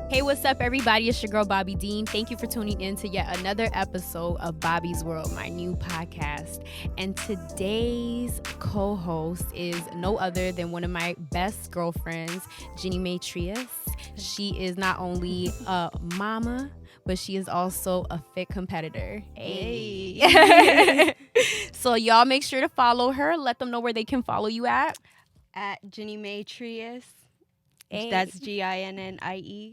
Hey, what's up, everybody? It's your girl, Bobby Dean. Thank you for tuning in to yet another episode of Bobby's World, my new podcast. And today's co-host is no other than one of my best girlfriends, Ginnie Mae Trias. She is not only a mama, but she is also a fit competitor. Hey. So y'all make sure to follow her. Let them know where they can follow you at. At Ginnie Mae Trias. Hey. That's GINNIEMAETRIAS.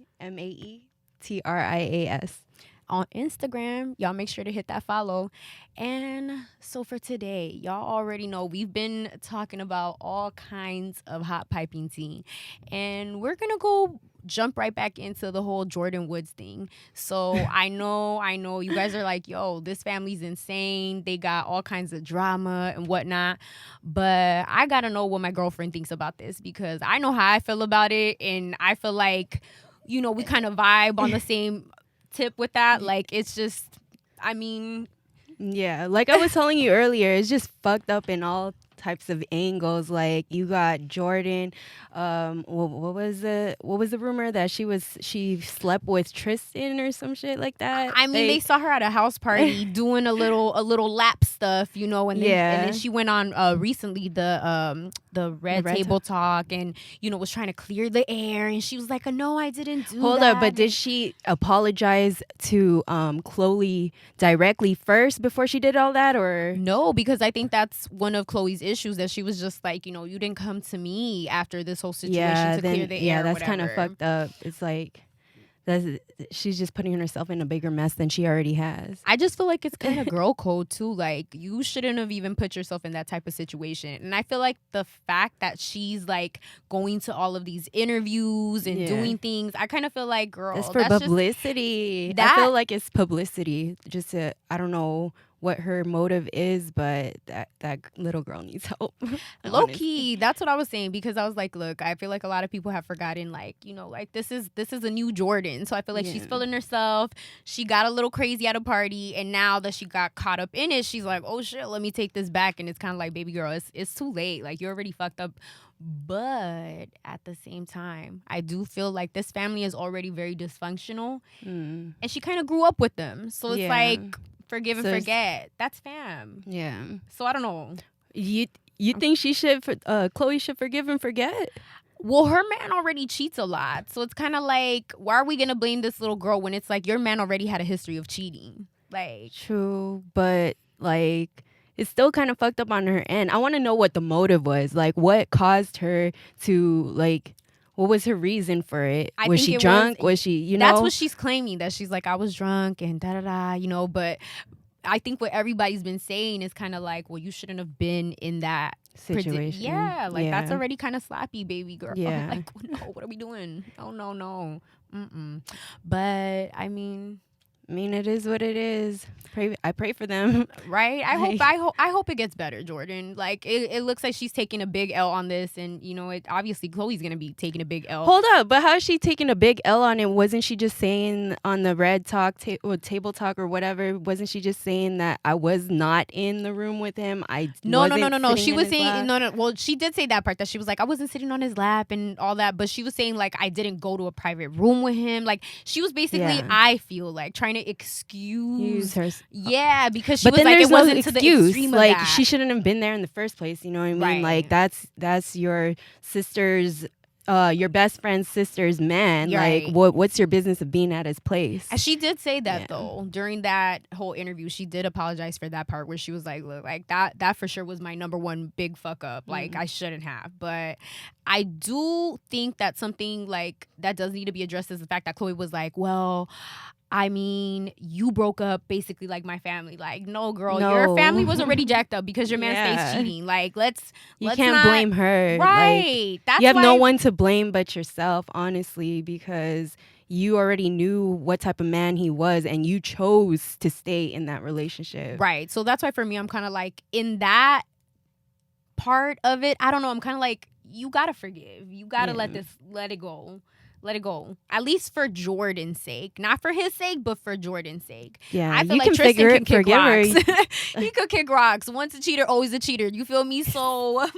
On Instagram. Y'all make sure to hit that follow. And so for today, y'all already know we've been talking about all kinds of hot piping tea. And we're going to jump right back into the whole Jordyn Woods thing. So I know you guys are like, yo, this family's insane. They got all kinds of drama and whatnot. But I got to know what my girlfriend thinks about this, because I know how I feel about it. And I feel like, you know, we kind of vibe on the same tip with that. Like, it's just, I mean, yeah, like I was telling you earlier, it's just fucked up in all types of angles. Like, you got Jordyn, what was the rumor that she slept with Tristan or some shit like that? I mean, they saw her at a house party doing a little lap stuff, you know, and then she went on recently the red table talk, and you know, was trying to clear the air, and she was like, no, I didn't do that. Hold up, but did she apologize to Chloe directly first before she did all that, or no? Because I think that's one of Chloe's issues, that she was just like, you know, you didn't come to me after this whole situation to clear the air. Yeah, that's kind of fucked up. It's like, she's just putting herself in a bigger mess than she already has. I just feel like it's kind of girl code too. Like, you shouldn't have even put yourself in that type of situation. And I feel like the fact that she's like going to all of these interviews and doing things, I kind of feel like, girl, that's for publicity. I feel like it's publicity. Just to, I don't know what her motive is, but that little girl needs help. Low key, that's what I was saying, because I was like, look, I feel like a lot of people have forgotten, like, you know, like this is a new Jordyn. So I feel like she's feeling herself. She got a little crazy at a party, and now that she got caught up in it, she's like, oh shit, let me take this back. And it's kind of like, baby girl, it's too late. Like, you're already fucked up. But at the same time, I do feel like this family is already very dysfunctional, and she kind of grew up with them. So it's like, forgive and forget. That's fam. Yeah. So I don't know. You think Chloe should forgive and forget? Well, her man already cheats a lot. So it's kind of like, why are we going to blame this little girl when it's like your man already had a history of cheating? Like, true, but like, it's still kind of fucked up on her end. I want to know what the motive was. Like, what caused her to, like, what was her reason for it? Was she drunk? Was she, you know? That's what she's claiming, that she's like, I was drunk and da-da-da, you know. But I think what everybody's been saying is kind of like, well, you shouldn't have been in that situation. That's already kind of sloppy, baby girl. Yeah. Like, no, what are we doing? Oh, no. But, I mean, it is what it is. I pray for them. Right? I hope it gets better, Jordyn. Like, it looks like she's taking a big L on this, and you know, obviously Chloe's gonna be taking a big L. Hold up, but how is she taking a big L on it? Wasn't she just saying on the red talk or table talk or whatever? Wasn't she just saying that I was not in the room with him? No. She was saying no. Well, she did say that part, that she was like, I wasn't sitting on his lap and all that, but she was saying like, I didn't go to a private room with him. Like, she was basically, I feel like, trying to excuse her. Yeah, because she was like, it wasn't to the extreme of like that. She shouldn't have been there in the first place. You know what I mean? Right. Like, that's your sister's, your best friend's sister's man. Right. Like, what's your business of being at his place? And she did say that though during that whole interview. She did apologize for that part where she was like, look, like that for sure was my number one big fuck up. Like, I shouldn't have. But I do think that something like that does need to be addressed, is the fact that Chloe was like, well, I mean, you broke up basically like my family. Like, no, girl, your family was already jacked up because your man stays cheating. Like, you can't blame her. Right. Like, that's you have no one to blame but yourself, honestly, because you already knew what type of man he was, and you chose to stay in that relationship. Right. So that's why for me, I'm kind of like, in that part of it, I don't know, I'm kind of like, you got to forgive. You got to let it go. Let it go. At least for Jordyn's sake. Not for his sake, but for Jordyn's sake. Yeah, I feel like Tristan can kick rocks. He could kick rocks. Once a cheater, always a cheater. You feel me? So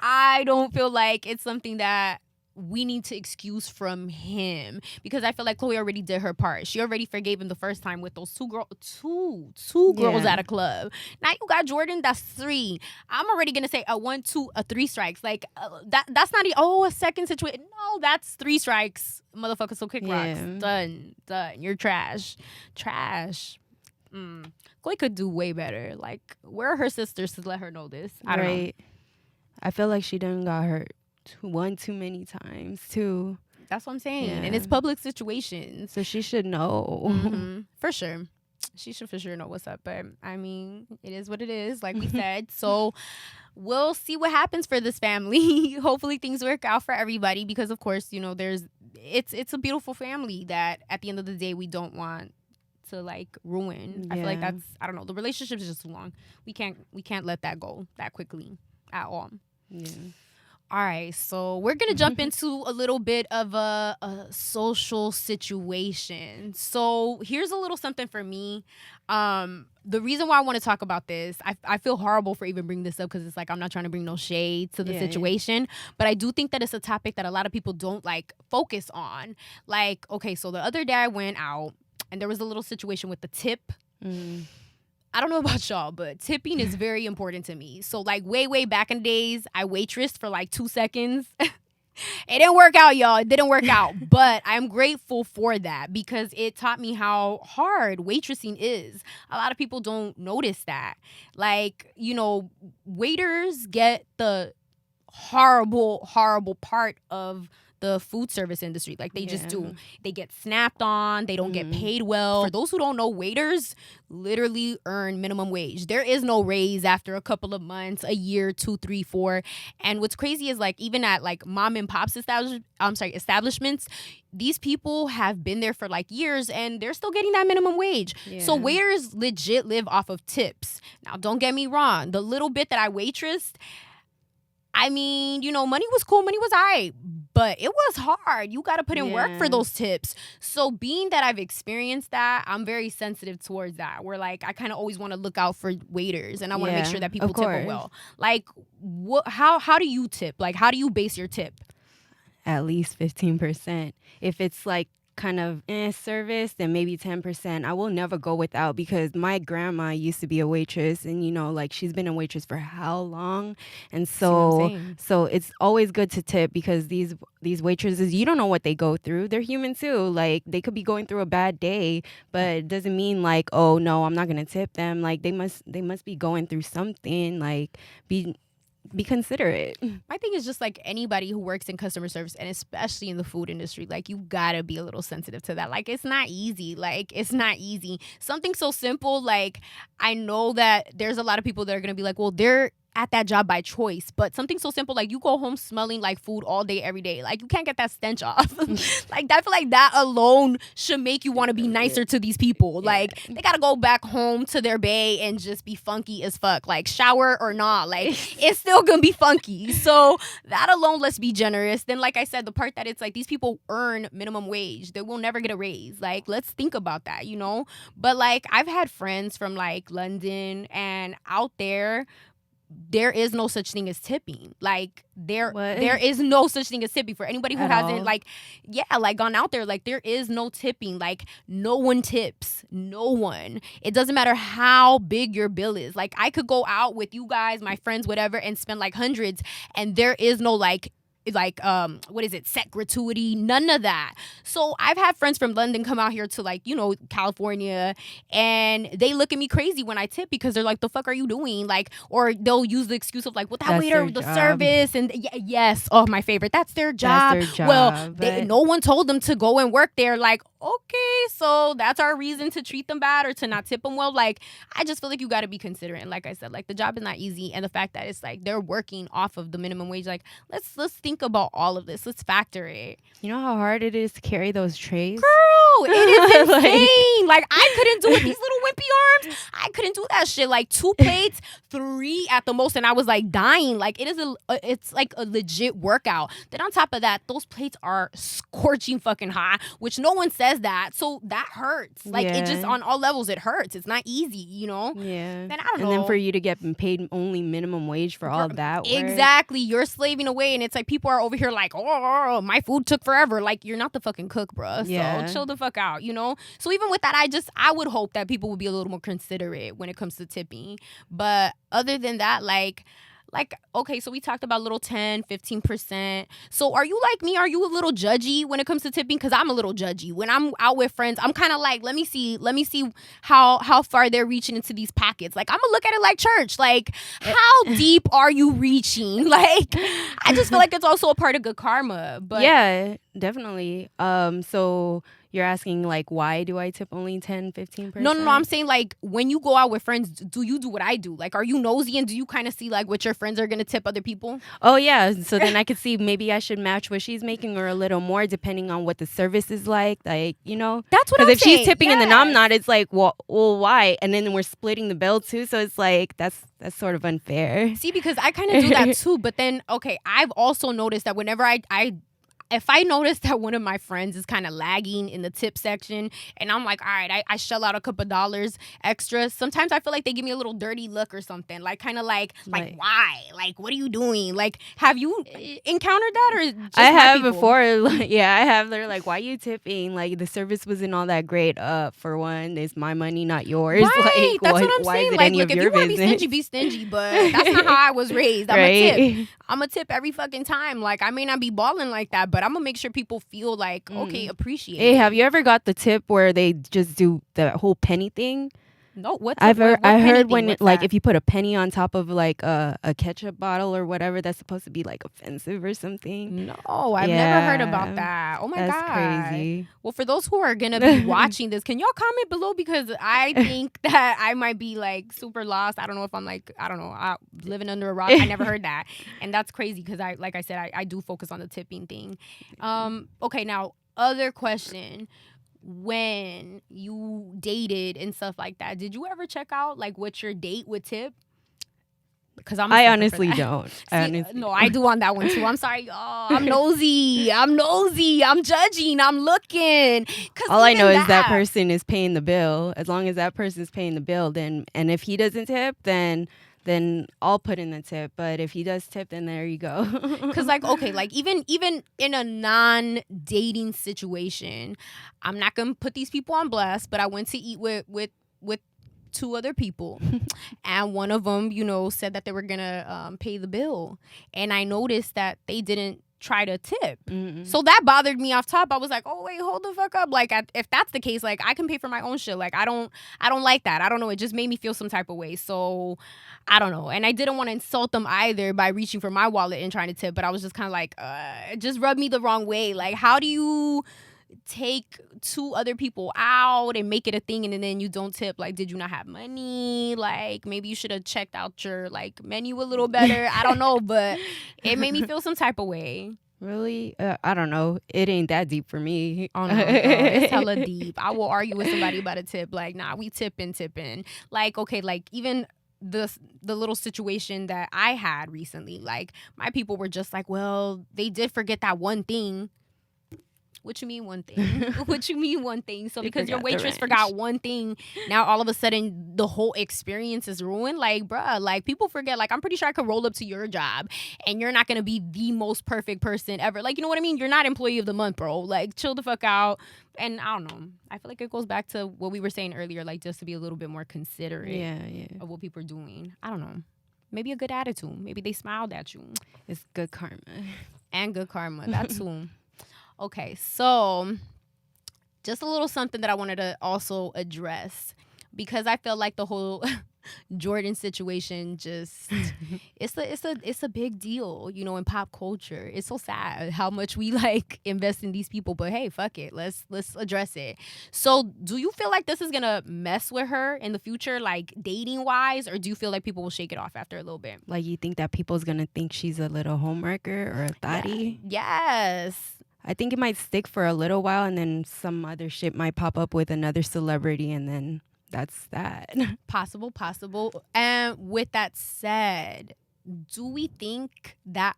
I don't feel like it's something that we need to excuse from him, because I feel like Chloe already did her part. She already forgave him the first time with those two girls at a club. Now you got Jordan, that's 3. I'm already gonna say a 1, 2, a 3 strikes. Like that's not a second situation. No, that's 3 strikes, motherfucker. So kick rocks. Done. You're trash. Chloe could do way better. Like, where are her sisters to let her know this? I don't know. I feel like she done got hurt one too many times too. That's what I'm saying. And it's public situations, so she should know. For sure. She should for sure know what's up. But I mean, it is what it is, like we said. So we'll see what happens for this family. Hopefully things work out for everybody, because of course, you know, it's a beautiful family that at the end of the day we don't want to like ruin. I feel like that's, I don't know, the relationship is just too long. We can't let that go that quickly at all. All right, so we're gonna jump into a little bit of a social situation. So here's a little something for me. The reason why I want to talk about this, I feel horrible for even bringing this up, because it's like I'm not trying to bring no shade to the situation, but I do think that it's a topic that a lot of people don't like focus on. Like, okay, so the other day I went out and there was a little situation with the tip. I don't know about y'all, but tipping is very important to me. So like way back in the days, I waitressed for like 2 seconds. It didn't work out, y'all. It didn't work out. But I'm grateful for that, because it taught me how hard waitressing is. A lot of people don't notice that. Like, you know, waiters get the horrible part of the food service industry. Like, they just do. They get snapped on. They don't get paid well. For those who don't know, waiters literally earn minimum wage. There is no raise after a couple of months, a year, 2, 3, 4. And what's crazy is, like, even at like mom and pops establishments, these people have been there for like years and they're still getting that minimum wage. So waiters legit live off of tips. Now, don't get me wrong. The little bit that I waitressed, I mean, you know, money was cool, money was all right, but it was hard. You got to put in work for those tips. So being that I've experienced that, I'm very sensitive towards that. Where like I kind of always want to look out for waiters, and I want to make sure that people tip them well. Like, how do you tip? Like, how do you base your tip? At least 15%. If it's like kind of service, then maybe 10%. I will never go without, because my grandma used to be a waitress, and you know, like, she's been a waitress for how long? And so it's always good to tip, because these waitresses, you don't know what they go through. They're human too. Like, they could be going through a bad day, but it doesn't mean like, oh no, I'm not gonna tip them. Like, they must be going through something. Like, be considerate. My thing is just like anybody who works in customer service, and especially in the food industry, like, you gotta be a little sensitive to that. Like, it's not easy. Like, it's not easy. Something so simple, like, I know that there's a lot of people that are gonna be like, well, they're at that job by choice, but something so simple, like, you go home smelling like food all day every day, like, you can't get that stench off. Like, I feel like that alone should make you want to be nicer to these people. Like, they gotta go back home to their bay and just be funky as fuck, like, shower or not, like, it's still gonna be funky. So that alone, let's be generous. Then, like I said, the part that it's like these people earn minimum wage, they will never get a raise. Like, let's think about that, you know. But like, I've had friends from like London, and out there is no such thing as tipping. Like, there is no such thing as tipping. For anybody who hasn't like gone out there, like, there is no tipping. Like, no one tips. No one. It doesn't matter how big your bill is. Like, I could go out with you guys, my friends, whatever, and spend like hundreds, and there is no like what is it, set gratuity, none of that. So I've had friends from London come out here to, like, you know, California, and they look at me crazy when I tip, because they're like, the fuck are you doing? Like, or they'll use the excuse of like, well, that waiter, the service, and yes, oh, my favorite, that's their job. Well, no one told them to go and work there. Like, okay, so that's our reason to treat them bad or to not tip them well. Like, I just feel like you got to be considerate. Like I said, like, the job is not easy, and the fact that it's like they're working off of the minimum wage, like, let's think about all of this. Let's factor it. You know how hard it is to carry those trays? Girl, it is insane. Like, I couldn't do it. These little tippy arms. I couldn't do that shit. Like 2 plates, 3 at the most, and I was like dying. Like it's like a legit workout. Then on top of that, those plates are scorching fucking hot, which no one says that. So that hurts. Like it just on all levels it hurts. It's not easy, you know? Yeah. And I don't know. And then for you to get paid only minimum wage for all that work. Exactly. You're slaving away, and it's like people are over here like, oh, my food took forever. Like, you're not the fucking cook, bro. So chill the fuck out, you know? So even with that, I would hope that people would be a little more considerate when it comes to tipping. But other than that, like, okay, so we talked about little 10, 15%. So are you like me? Are you a little judgy when it comes to tipping? Because I'm a little judgy. When I'm out with friends, I'm kind of like, let me see how far they're reaching into these pockets. Like, I'm going to look at it like church. Like, how deep are you reaching? Like, I just feel like it's also a part of good karma. But yeah, definitely. So you're asking, like, why do I tip only 10, 15%? No, I'm saying, like, when you go out with friends, do you do what I do? Like, are you nosy and do you kind of see, like, what your friends are going to tip other people? Oh, yeah. So then I could see maybe I should match what she's making or a little more depending on what the service is like. Like, you know? That's what I'm saying. Because if she's tipping and then I'm not, it's like, well, why? And then we're splitting the bill, too. So it's like, that's sort of unfair. See, because I kind of do that, too. But then, okay, I've also noticed that whenever if I notice that one of my friends is kind of lagging in the tip section and I'm like, all right, I shell out a couple dollars extra, sometimes I feel like they give me a little dirty look or something. Like, kind of like why? Like, what are you doing? Like, have you encountered that or just I have people? before. Like, yeah, I have. They're like, why are you tipping? Like, the service wasn't all that great. For one, it's my money, not yours. Right. Like, That's what I'm why saying. is it Like, any look, of if your you want to business? be stingy, but that's not how I was raised. I'm a tip every fucking time. Like, I may not be balling like that, but I'm gonna make sure people feel like, okay, appreciate Hey, it. have you ever got the tip where they just do the whole penny thing? No, what's I heard when like if you put a penny on top of like a ketchup bottle or whatever, that's supposed to be like offensive or something. No, I've never heard about that. Oh my God. That's crazy. Well, for those who are gonna be watching this, can y'all comment below? Because I think that I might be like super lost. I don't know if I'm like, living under a rock. I never heard that. And that's crazy because like I said, I do focus on the tipping thing. Okay, now other question. When you dated and stuff like that, did you ever check out like what your date would tip? Because I honestly don't. No, I do on that one too. I'm sorry, y'all. I'm nosy. I'm judging. I'm looking. All I know is that person is paying the bill. As long as that person's paying the bill, then and if he doesn't tip, then I'll put in the tip. But if he does tip, then there you go. Because like, okay, like even in a non-dating situation, I'm not gonna put these people on blast, but I went to eat with 2 other people, and one of them, you know, said that they were gonna pay the bill, and I noticed that they didn't try to tip. So that bothered me off top. I was like, oh wait, hold the fuck up. Like, if that's the case, like, I can pay for my own shit. Like, I don't like that. I don't know, it just made me feel some type of way. So I don't know, and I didn't want to insult them either by reaching for my wallet and trying to tip, but I was just kind of like, it just rubbed me the wrong way. Like, how do you take 2 other people out and make it a thing and then you don't tip? Like, did you not have money? Like, maybe you should have checked out your like menu a little better. I don't know, but it made me feel some type of way. Really? I don't know. It ain't that deep for me. Oh no, girl, it's hella deep. I will argue with somebody about a tip. Like, nah, we tipping. Like, okay, like even the little situation that I had recently, like my people were just like, well, they did forget that one thing. What you mean one thing? What you mean one thing? So because your waitress forgot one thing, now all of a sudden the whole experience is ruined? Like, bruh, like people forget. Like, I'm pretty sure I could roll up to your job and you're not going to be the most perfect person ever. Like, you know what I mean? You're not employee of the month, bro. Like, chill the fuck out. And I don't know. I feel like it goes back to what we were saying earlier, like just to be a little bit more considerate of what people are doing. I don't know. Maybe a good attitude. Maybe they smiled at you. It's good karma. And good karma. That too. Okay, so just a little something that I wanted to also address, because I feel like the whole Jordan situation just it's a big deal, you know, in pop culture. It's so sad how much we like invest in these people, but hey, fuck it, let's address it. So do you feel like this is gonna mess with her in the future, like dating wise, or do you feel like people will shake it off after a little bit? Like, you think that people's gonna think she's a little homewrecker or a thotty? Yes. I think it might stick for a little while, and then some other shit might pop up with another celebrity, and then that's that. Possible. And with that said, do we think that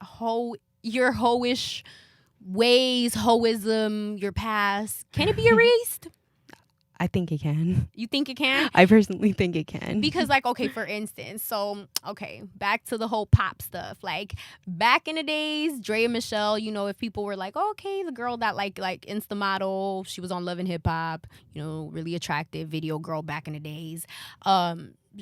your hoish ways, hoism, your past, can it be erased? I think it can. You think it can? I personally think it can. Because, like, okay, for instance, so, okay, back to the whole pop stuff. Like, back in the days, Dre and Michelle, you know, if people were like, oh, okay, the girl that, like Insta model, she was on Love and Hip Hop, you know, really attractive video girl back in the days.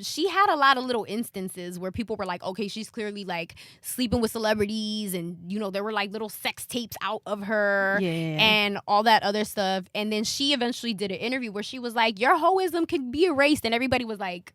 She had a lot of little instances where people were like, okay, she's clearly like sleeping with celebrities, and you know there were like little sex tapes out of her and all that other stuff. And then she eventually did an interview where she was like, your hoism can be erased, and everybody was like,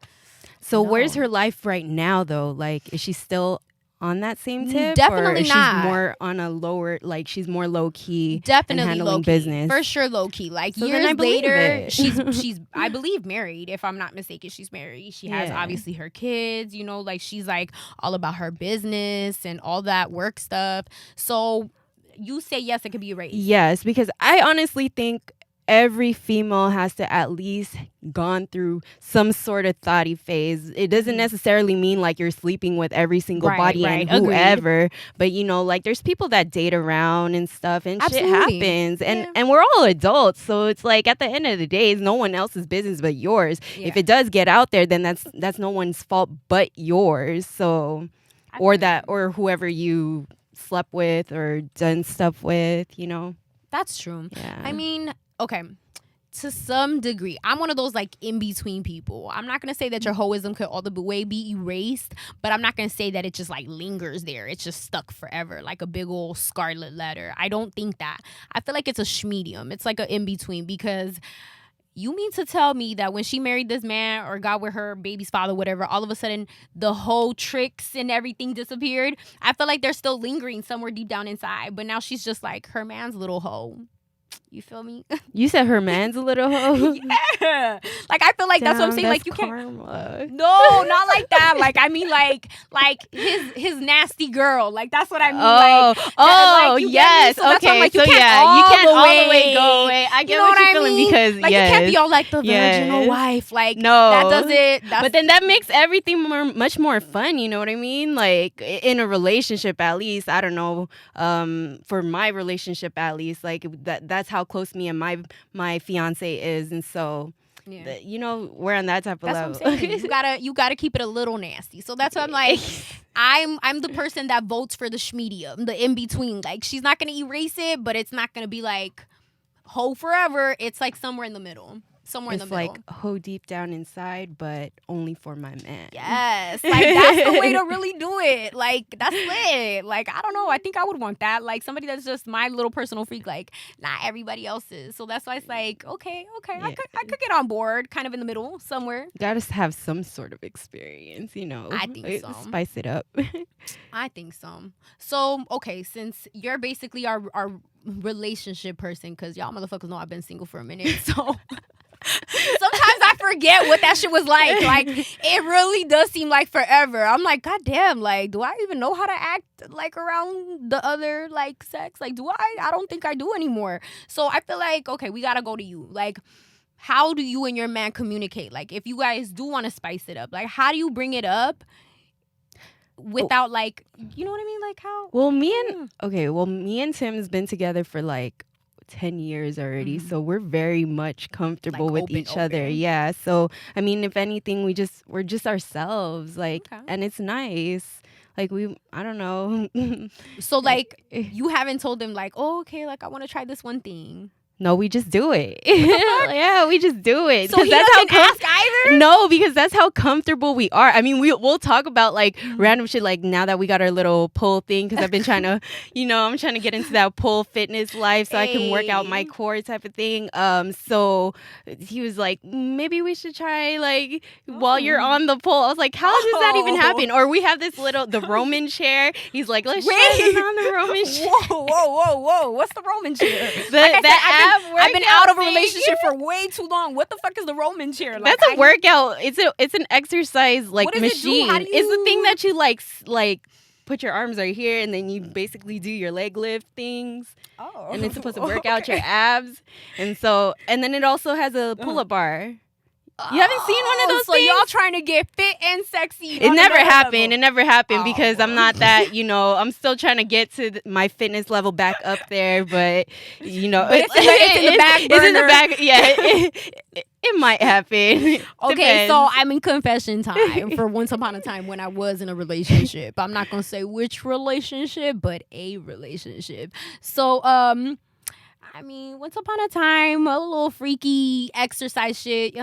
so no. Where's her life right now though? Like, is she still on that same tip? Definitely or not. She's more on a lower, like she's more low key. Definitely handling low key. Business. For sure low key. Like so years later, it. she's I believe married, if I'm not mistaken. She's married. She has obviously her kids, you know, like she's like all about her business and all that work stuff. So you say yes, it could be erased. Yes, because I honestly think every female has to at least gone through some sort of thotty phase. It doesn't necessarily mean like you're sleeping with every single body and whoever, but you know, like there's people that date around and stuff, and shit happens, and we're all adults, so it's like at the end of the day, it's no one else's business but yours. If it does get out there, then that's no one's fault but yours. So or whoever you slept with or done stuff with, you know. That's true. I mean, okay, to some degree, I'm one of those like in between people. I'm not gonna say that your hoism could all the way be erased, but I'm not gonna say that it just like lingers there. It's just stuck forever, like a big old scarlet letter. I don't think that. I feel like it's a schmedium. It's like an in between, because you mean to tell me that when she married this man or got with her baby's father, whatever, all of a sudden the whole tricks and everything disappeared? I feel like they're still lingering somewhere deep down inside, but now she's just like her man's little hoe. You feel me? You said her man's a little hoe? Yeah. Like, I feel like that's what I'm saying. Like, you karma. can't. No, not like that. Like, I mean, like his nasty girl. Like, that's what I mean. Yes. So okay. Like, you can't all the way go away. I get what you're feeling, because like, you can't be all like the virginal wife. Like, no, that doesn't. But then that makes everything much more fun. You know what I mean? Like, in a relationship, at least, I don't know. For my relationship, at least, like that's how close me and my fiance is, and so you know, we're on that type of level. What I'm saying. you gotta keep it a little nasty. So that's what I'm like. I'm the person that votes for the schmedium, the in between. Like, she's not gonna erase it, but it's not gonna be like hoe forever. It's like somewhere in the middle. Somewhere in the middle. It's like hoe deep down inside, but only for my man. Yes. Like, that's the way to really do it. Like, that's lit. Like, I don't know. I think I would want that. Like, somebody that's just my little personal freak. Like, not everybody else's. So that's why it's like, okay. Yeah. I could get on board, kind of in the middle somewhere. You gotta have some sort of experience, you know. I think so. Spice it up. I think so. So, okay, since you're basically our relationship person, because y'all motherfuckers know I've been single for a minute, so... Sometimes I forget what that shit was like. Like, it really does seem like forever. I'm like, God damn, like, do I even know how to act like around the other like sex? Like, do I? I don't think I do anymore. So I feel like, okay, we gotta go to you. Like, how do you and your man communicate? Like, if you guys do want to spice it up, like, how do you bring it up without like, you know what I mean? Like, how? Well, me and Tim's been together for like 10 years already, so we're very much comfortable with each other. Yeah, so I mean, if anything, we're just ourselves, like, and it's nice. Like, I don't know. So like, you haven't told them like, oh, okay, like, I want to try this one thing. No, we just do it. Yeah, we just do it. So he doesn't ask either? No, because that's how comfortable we are. I mean, we'll talk about like random shit, like now that we got our little pole thing, because I've been trying to, you know, I'm trying to get into that pole fitness life so I can work out my core type of thing. So he was like, maybe we should try like while you're on the pole. I was like, how does that even happen? Or we have this the Roman chair. He's like, let's try this on the Roman chair. Whoa. What's the Roman chair? I've been out of a relationship for way too long. What the fuck is the Roman chair? Like, that's a workout. It's an exercise like machine. It's the thing that you like put your arms right here, and then you basically do your leg lift things. Oh. And it's supposed to work out your abs. And then it also has a pull-up bar. You haven't seen one of those so things? y'all trying to get fit and sexy. It never happened. Level. It never happened because I'm not that, I'm still trying to get to my fitness level back up there. But, but it's in the back burner. It's in the back. Yeah, it might happen. Okay, Depends. so I'm in confession time for once upon a time when I was in a relationship. I'm not going to say which relationship, but a relationship. So, once upon a time, a little freaky exercise shit. We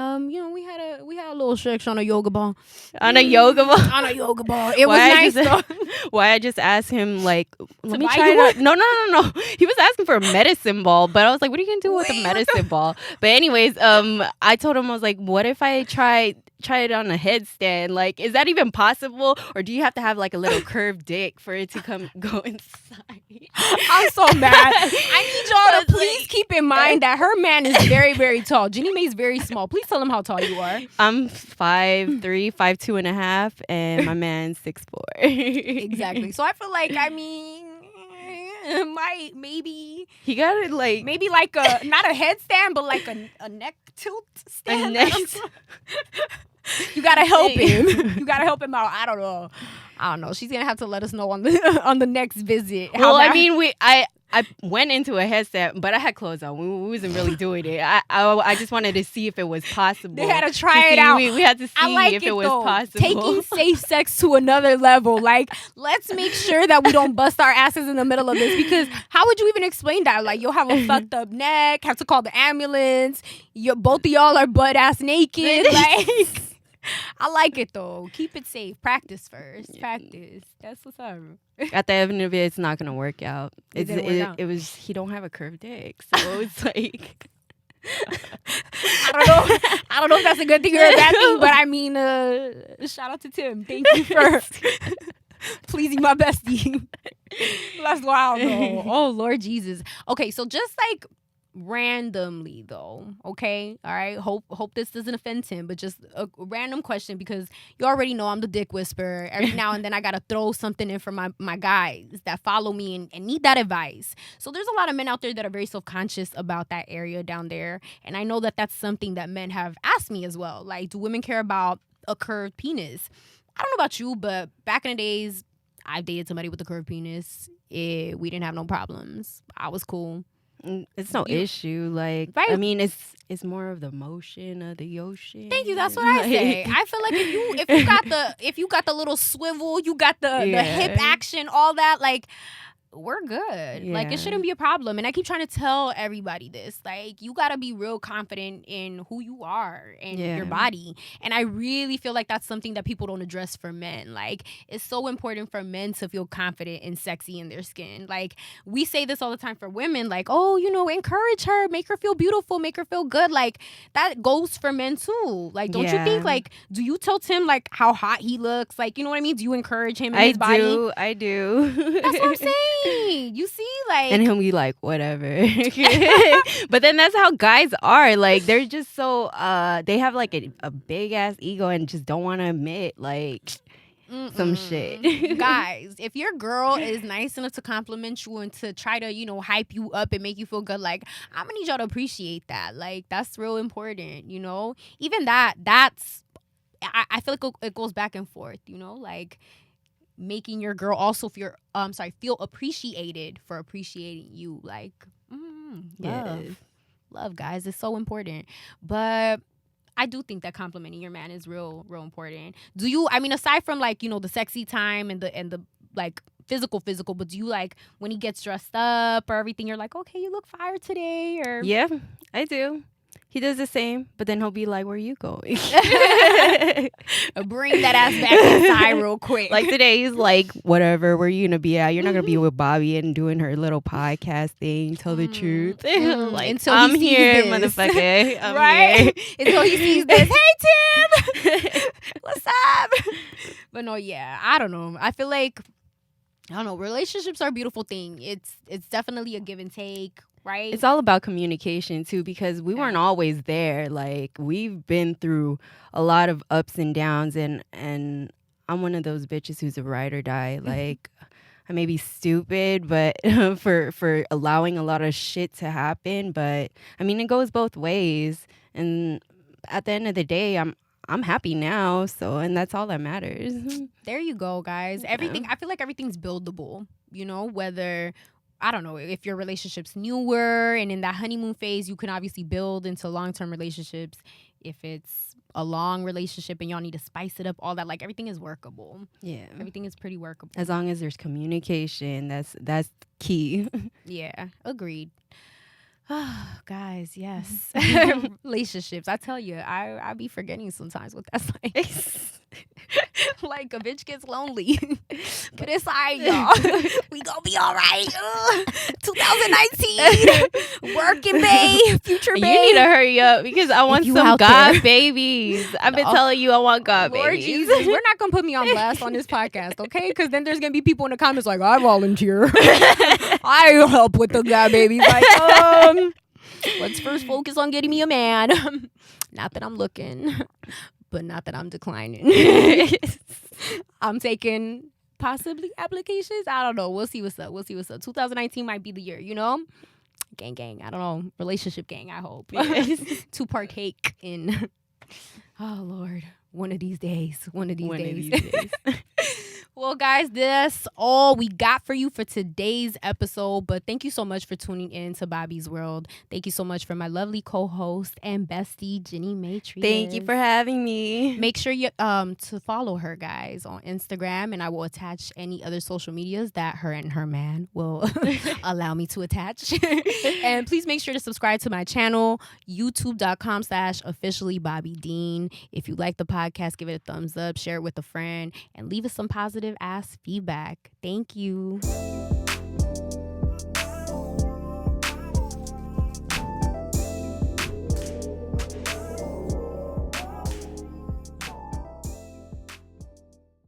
had a little sex on a yoga ball. On a yoga ball? On a yoga ball. It was nice though. Why I just asked him, like, let me buy try you it out. No. He was asking for a medicine ball, but I was like, what are you going to do with a medicine ball? But anyways, I told him, I was like, what if I try it on a headstand? Like, is that even possible? Or do you have to have like a little curved dick for it to go inside? I'm so mad. I need y'all to please keep in mind that her man is very, very tall. Ginnie Mae is very small. Please tell him how tall you are. I'm 5'3", 5'2.5", and my man's 6'4". Exactly. So I feel like, maybe he got it like maybe like a not a headstand, but like a neck tilt stand. You gotta help him. You gotta help him out. I don't know. She's gonna have to let us know on the next visit. Well, I went into a headset, but I had clothes on. We wasn't really doing it. I just wanted to see if it was possible. They had to try it out. We had to see if it was possible. Taking safe sex to another level. Like, let's make sure that we don't bust our asses in the middle of this, because how would you even explain that? Like, you'll have a fucked up neck, have to call the ambulance. Both of y'all are butt ass naked. Like, I like it though. Keep it safe. Practice first. Practice. That's what's up. At the end of it, it's not gonna work out. It was he don't have a curved dick, so it's like I don't know if that's a good thing or a bad thing, but shout out to Tim. Thank you for pleasing my bestie. That's wild though. Oh Lord Jesus. Okay, so just like randomly though, okay, all right, hope this doesn't offend him, but just a random question, because you already know I'm the dick whisperer. Every now and then I gotta throw something in for my guys that follow me and need that advice. So there's a lot of men out there that are very self-conscious about that area down there, and I know that that's something that men have asked me as well. Like, do women care about a curved penis? I don't know about you, but back in the days I've dated somebody with a curved penis. We didn't have no problems. I was cool. It's no issue. Like, right? I mean, it's more of the motion of the ocean. Thank you. That's what I say. I feel like if you got the little swivel, you got the hip action, all that, like, we're good. Yeah. Like, it shouldn't be a problem. And I keep trying to tell everybody this. Like, you got to be real confident in who you are and your body. And I really feel like that's something that people don't address for men. Like, it's so important for men to feel confident and sexy in their skin. Like, we say this all the time for women. Like, oh, encourage her. Make her feel beautiful. Make her feel good. Like, that goes for men too. Like, don't you think, like, do you tell Tim, like, how hot he looks? Like, you know what I mean? Do you encourage him in his body? I do. That's what I'm saying. You see, like, and he'll be like, whatever. But then that's how guys are. Like, they're just so they have like a big ass ego and just don't want to admit like some shit. Guys, if your girl is nice enough to compliment you and to try to hype you up and make you feel good, like, I'm gonna need y'all to appreciate that. Like, that's real important. Even that's I feel like it goes back and forth. Like, making your girl also feel appreciated for appreciating you. Like, love, guys, it's so important. But I do think that complimenting your man is real important. Do you, aside from like, the sexy time and the like physical, but do you, like, when he gets dressed up or everything, you're like, okay, you look fire today? Or yeah, I do. He does the same, but then he'll be like, where are you going? Bring that ass back inside real quick. Like, today, he's like, whatever, where are you going to be at? You're not going to be with BOBBi and doing her little podcast thing, tell the truth. Like, until I'm here, motherfucker. I'm right? Here. Until he sees this. Hey, Tim! What's up? But no, yeah, I don't know. I feel like, relationships are a beautiful thing. It's definitely a give and take. Right. It's all about communication too, because we weren't always there. Like, we've been through a lot of ups and downs, and I'm one of those bitches who's a ride or die. Like, I may be stupid, but for allowing a lot of shit to happen. But it goes both ways, and at the end of the day, I'm happy now. So, and that's all that matters. There you go, guys. Everything, Yeah. I feel like everything's buildable, you know, whether, I don't know, if your relationship's newer and in that honeymoon phase, you can obviously build into long-term relationships. If it's a long relationship and y'all need to spice it up, all that, like, everything is workable. Yeah. Everything is pretty workable. As long as there's communication, that's key. Yeah, agreed. Guys, yes. Relationships. I tell you, I be forgetting sometimes what that's like. Like, a bitch gets lonely. But it's all right, y'all. We gonna be all right. 2019. Working, babe. Future, babe. You need to hurry up because I want you some out God there. babies. I've been No. telling you I want God Lord babies. Jesus, we're not gonna put me on blast on this podcast, okay? Because then there's gonna be people in the comments like, I volunteer. I help with the guy babies. Like, let's first focus on getting me a man. Not that I'm looking, but not that I'm declining. I'm taking possibly applications. I don't know. We'll see what's up. 2019 might be the year, you know? Gang. I don't know. Relationship gang, I hope. To partake in. Oh, Lord. One of these days. Well, guys, that's all we got for you for today's episode. But thank you so much for tuning in to BOBBi's World. Thank you so much for my lovely co-host and bestie, Ginnie Mae Trias. Thank you for having me. Make sure you to follow her, guys, on Instagram, and I will attach any other social medias that her and her man will allow me to attach. And please make sure to subscribe to my channel, youtube.com/officially Bobby Dean. If you like the podcast, give it a thumbs up, share it with a friend, and leave us some positive ass feedback. Thank you.